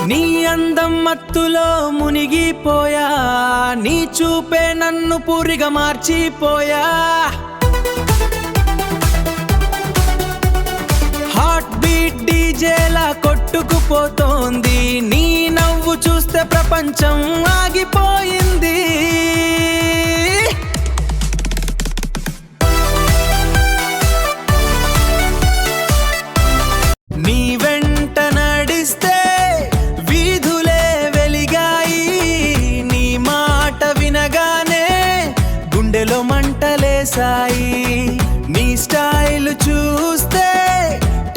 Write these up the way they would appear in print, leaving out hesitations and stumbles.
నీ అందం మత్తులో మునిగిపోయా, నీ చూపే నన్ను పూరిగా మార్చిపోయా. హార్ట్ బీట్ డీజేలా కొట్టుకుపోతోంది, నీ నవ్వు చూస్తే ప్రపంచం ఆగిపోయింది. నీ వెంట నడిస్తే వీధులే వెలిగాయి, నీ మాట వినగానే గుండెలో మంటలేసాయి. నీ స్టైల్ చూస్తే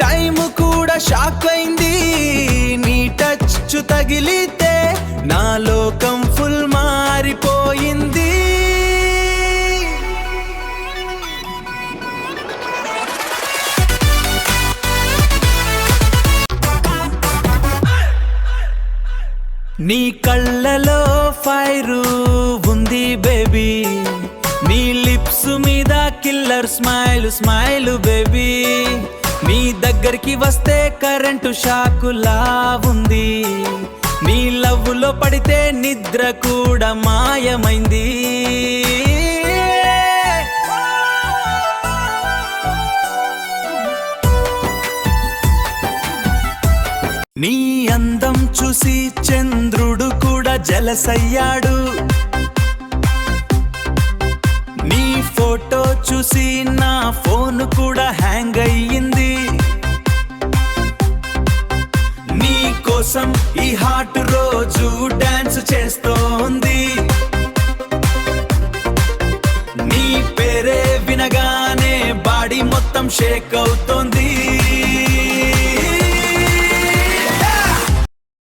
టైము కూడా షాక్ అయింది, నీ టచ్ తగిలితే నా లోకం ఫుల్ మారిపోయింది. నీ కళ్ళలో ఫైరు ఉంది బేబీ, నీ లిప్స్ మీద కిల్లర్ స్మైల్ స్మైల్ బేబీ. నీ దగ్గరికి వస్తే కరెంటు షాకులా ఉంది, నీ లవ్వులో పడితే నిద్ర కూడా మాయమైంది. నీ అందం చూసి చంద్రుడు కూడా జలసయ్యాడు, నీ ఫోటో చూసి నా ఫోన్ కూడా హ్యాంగ్ అయ్యింది. నీ కోసం ఈ హార్ట్ రోజు డాన్స్ చేస్తోంది, నీ పేరే వినగానే బాడీ మొత్తం షేక్ అవుతుంది.